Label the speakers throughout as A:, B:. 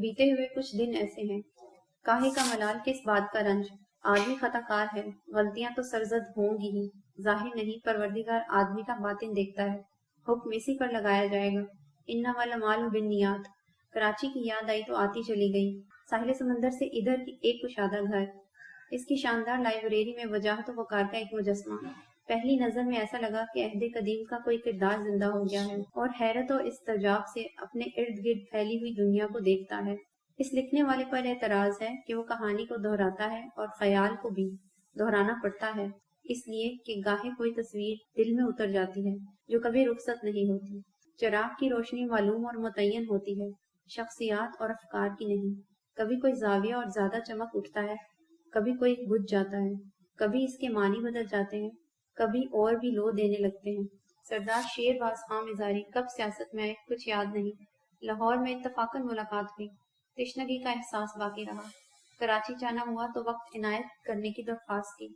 A: बीते हुए कुछ दिन ऐसे हैं, काहे का मलाल किस बात का रंज। आदमी खताकार है, गलतियां तो सरजद होंगी ही, जाहिर नहीं परवरदिगार आदमी का बातिन देखता है, हुक्म इसी पर लगाया जाएगा। इन्नमल अमालु बिन्नियात। कराची की याद आई तो आती चली गई। साहिल समंदर से इधर की एक कुशादा घर, इसकी शानदार लाइब्रेरी में वजाहत व वकार का एक मुजस्मा। पहली नजर में ऐसा लगा कि अहद कदीम का कोई किरदार जिंदा हो गया है और हैरत और इस्तजाब से अपने इर्द गिर्द फैली हुई दुनिया को देखता है। इस लिखने वाले पर एतराज है कि वो कहानी को दोहराता है और ख्याल को भी दोहराना पड़ता है, इसलिए कि गाहे कोई तस्वीर दिल में उतर जाती है जो कभी रुखसत नहीं होती। चिराग की रोशनी मालूम और मुतय्यन होती है, शख्सियात और अफकार की नहीं। कभी कोई जाविया और ज्यादा चमक उठता है, कभी कोई बुझ जाता है, कभी इसके मानी बदल जाते हैं, कभी और भी लो देने लगते हैं। सरदार शेरबाज खां मिजारी कब सियासत में आए कुछ याद नहीं। लाहौर में इत्तफाकन मुलाकात हुई, तशनगी का एहसास बाकी रहा। कराची जाना हुआ तो वक्त इनायत करने की दरख्वास्त की।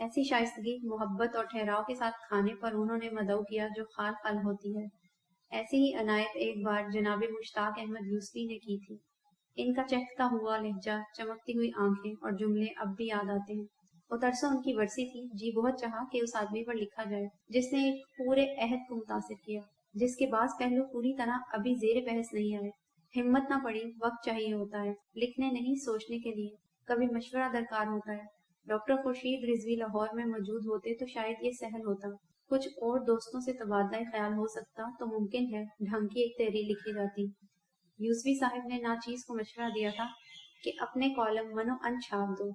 A: ऐसी शाइस्तगी, मोहब्बत और ठहराव के साथ खाने पर उन्होंने मदऊ किया जो खाल खाल होती है। ऐसी ही अनायत एक बार जनाब मुश्ताक अहमद यूसुफी ने की थी। इनका चहकता हुआ लहजा, चमकती हुई आंखें और जुमले अब भी याद आते हैं। उतरसों उनकी वर्सी थी, जी बहुत चाहा कि उस आदमी पर लिखा जाए जिसने एक पूरे अहद को मुतासिर किया, जिसके पास पहलू पूरी तरह अभी जेर बहस नहीं आए। हिम्मत ना पड़ी, वक्त चाहिए होता है, लिखने नहीं सोचने के लिए। कभी मशवरा दरकार होता है। डॉक्टर खुर्शीद रिजवी लाहौर में मौजूद होते तो शायद ये सहल होता। कुछ और दोस्तों से तबादला ख्याल हो सकता तो मुमकिन है ढंग की एक तहरीर लिखी जाती। यूसुफी साहब ने नाचीज को मशवरा दिया था कि अपने कॉलम मनो अन छाप दो।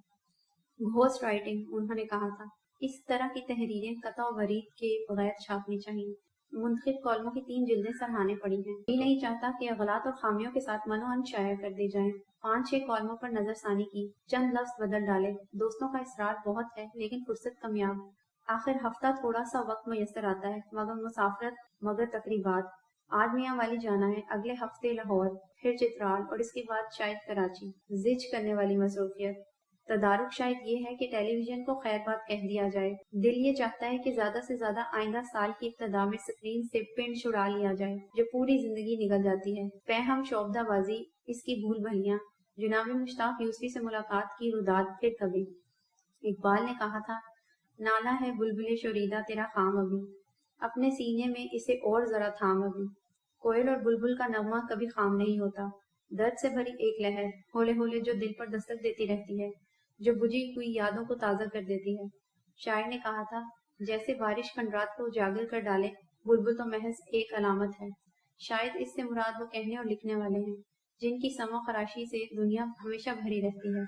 A: घोस्ट राइटिंग उन्होंने कहा था, इस तरह की तहरीरें कता वरीद के बगैर छापनी चाहिए। मुंतखब कॉलमों की 3 जिल्दें सराहने पड़ी हैं। ये नहीं चाहता कि अगलात और खामियों के साथ मनो अन शाया कर दी जाए। 5-6 कॉलमों पर नजरसानी की, चंद लफ्ज बदल डाले। दोस्तों का इसरार बहुत है लेकिन फुर्सत कमियाब। आखिर हफ्ता थोड़ा सा वक्त मैसर आता है, मगर मुसाफरत, मगर तकरीबात। आज मियाँ वाली जाना है, अगले हफ्ते लाहौर, फिर चित्राल और इसके बाद शायद कराची। जिज करने वाली मसरूफियत। तदारुक शायद ये है कि टेलीविजन को खैर बात कह दिया जाए। दिल ये चाहता है कि ज्यादा से ज्यादा आइंदा साल की इब्तदा में स्क्रीन से पिंड छुड़ा लिया जाए जो पूरी जिंदगी निकल जाती है। पैहम शोबदाबाजी, इसकी भूल भलियां। जनाब मुश्ताक यूसुफी से मुलाकात की रुदात फिर कभी। इकबाल ने कहा था, नाला है बुलबुले शोरीदा तेरा खाम अभी, अपने सीने में इसे और जरा थाम अभी। कोयल और बुलबुल का नगमा कभी खाम नहीं होता। दर्द से भरी एक लहर, होले होले जो दिल पर दस्तक देती रहती है, जो बुझी हुई यादों को ताज़ा कर देती है। शायर ने कहा था, जैसे बारिश खंडरात को उजागर कर डाले, बुलबुल तो महज एक अलामत है। शायद इससे मुराद वो कहने और लिखने वाले हैं जिनकी समो खराशी से दुनिया हमेशा भरी रहती है।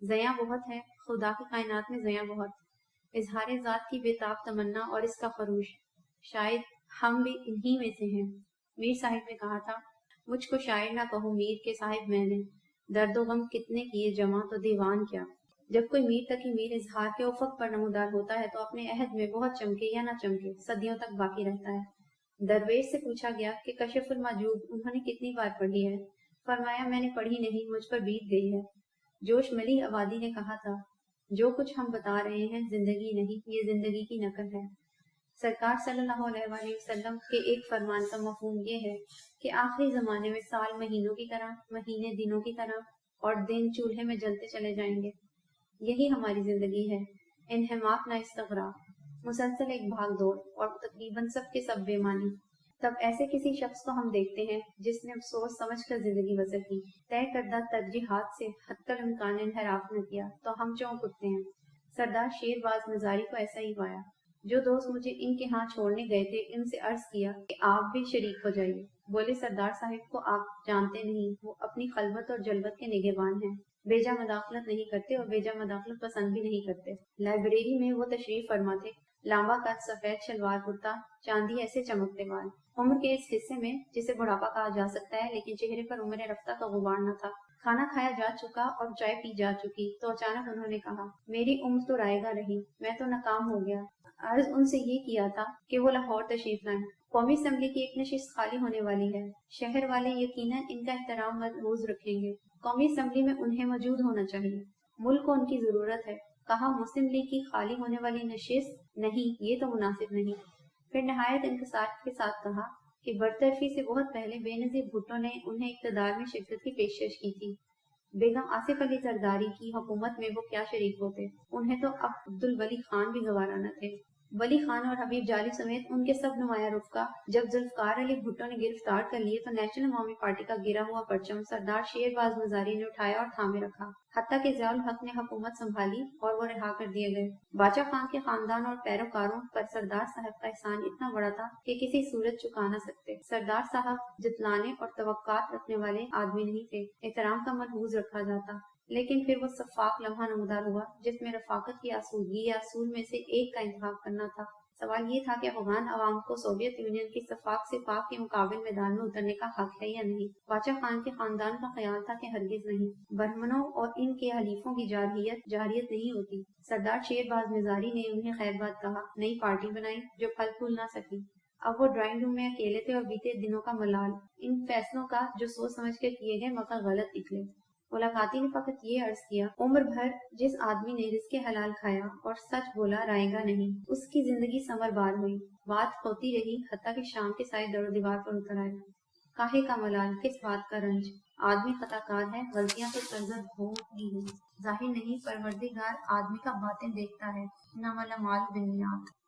A: ज़या बहुत है, खुदा की कायनात में ज़या बहुत। इजहार ज़ात की बेताब तमन्ना और इसका खरूश, शायद हम भी इन्हीं में से हैं। मीर साहिब ने कहा था, मुझको शायर ना कहो मीर के साहिब मैंने, दर्दो गम कितने किए जमा तो दीवान क्या। जब कोई मीर तक ही मीर इजहार के उफक पर नमूदार होता है तो अपने अहद में बहुत चमके या ना चमके सदियों तक बाकी रहता है। दरवेश से पूछा गया कि कशफुल माजूब उन्होंने कितनी बार पढ़ी है। फरमाया, मैंने पढ़ी नहीं, मुझ पर बीत गई है। जोश मली आबादी ने कहा था, जो कुछ हम बता रहे हैं जिंदगी नहीं, ये जिंदगी की नकल है। सरकार सल्लल्लाहु अलैहि वसल्लम के एक फरमान का मफहूम ये है कि आखिरी जमाने में साल महीनों की तरह, महीने दिनों की तरह और दिन चूल्हे में जलते चले जाएंगे। यही हमारी जिंदगी है, इन्हमाक ना इस्तगराक, मुसलसल एक भाग दौड़ और तकरीबन सब के सब बेमानी। तब ऐसे किसी शख्स को हम देखते हैं जिसने सोच समझ कर जिंदगी बसर की, तय करदा तरजीहात से हत्तल इम्कान इनहराफ न किया तो हम चौंक उठते हैं। सरदार शेरबाज मजारी को ऐसा ही पाया। जो दोस्त मुझे इनके यहाँ छोड़ने गए थे, इनसे अर्ज किया कि आप भी शरीक हो जाइए। बोले, सरदार साहिब को आप जानते नहीं, वो अपनी खलबत और जलबत के निगहबान हैं, बेजा मदाखलत नहीं करते और बेजा मदाखलत पसंद भी नहीं करते। लाइब्रेरी में वो तशरीफ फरमा थे, लांबा कद, सफेद शलवार कुर्ता, चांदी ऐसे चमकते बाल। उम्र के इस हिस्से में जिसे बुढ़ापा कहा जा सकता है, लेकिन चेहरे पर उम्र रफ्ता का गुबार न था। खाना खाया जा चुका और चाय पी जा चुकी तो अचानक उन्होंने कहा, मेरी उम्र तो रायगा रही, मैं तो नाकाम हो गया। अर्ज उनसे ये किया था कि वो लाहौर तशरीफ लाएं। कौमी असेंबली की एक नशिस्त खाली होने वाली है, शहर वाले यकीनन इनका एहतराम मलहूज रखेंगे। कौमी असेंबली में उन्हें मौजूद होना चाहिए, मुल्क को उनकी जरूरत है। कहा, मुस्लिम लीग की खाली होने वाली नशिस्त नहीं, ये तो मुनासिब नहीं। फिर नहायत इंतजार के साथ कहा, کہ برطرفی سے بہت پہلے بے نظیر بھٹو نے انہیں اقتدار میں شرکت کی پیشکش کی تھی۔ بیگم آصف علی زرداری کی حکومت میں وہ کیا شریک ہوتے، انہیں تو اب عبدالولی خان بھی گوارا نہ تھے۔ ولی خان اور حبیب جالی سمیت ان کے سب نمایاں رفقا جب ذوالفقار علی بھٹو نے گرفتار کر لیے تو نیشنل عوامی پارٹی کا گرا ہوا پرچم سردار شیرباز مزاری نے اٹھایا اور تھامے رکھا، حتیٰ کہ ضیاء الحق نے حکومت سنبھالی اور وہ رہا کر دیے گئے۔ باچا خان کے خاندان اور پیروکاروں پر سردار صاحب کا احسان اتنا بڑا تھا کہ کسی صورت چکا نہ سکتے۔ سردار صاحب جتلانے اور توقعات رکھنے والے آدمی نہیں تھے، احترام کا ملحوظ رکھا جاتا، لیکن پھر وہ شفاف لمحہ نمودار ہوا جس میں رفاقت کی آسودگی یا اصول میں سے ایک کا انتخاب کرنا تھا۔ سوال یہ تھا کہ افغان عوام کو سوویت یونین کی شفاق سے پاک کے مقابل میدان میں اترنے کا حق ہے یا نہیں۔ باچا خان کے خاندان کا خیال تھا کہ ہرگز نہیں، برہمنوں اور ان کے حلیفوں کی جارحیت نہیں ہوتی۔ سردار شیرباز مزاری نے انہیں خیر بات کہا، نئی پارٹی بنائی جو پھل پھول نہ سکی۔ اب وہ ڈرائنگ روم میں اکیلے تھے اور بیتے دنوں کا ملال ان فیصلوں کا جو سوچ سمجھ کر کیے گئے مگر غلط نکلے۔ ملاقاتی نے فقط یہ عرض کیا، عمر بھر جس آدمی نے رزق حلال کھایا اور سچ بولا رائے گا نہیں، اس کی زندگی ثمر بار ہوئی۔ بات ہوتی رہی حتیٰ کہ شام کے سائے در و دیوار پر اتر آئے۔ کاہے کا ملال، کس بات کا رنج، آدمی خطا کار ہے، غلطیاں تو سرزد ہوں گی ہی، ظاہر نہیں پروردگار آدمی کا باطن دیکھتا ہے، انما الاعمال بالنیات۔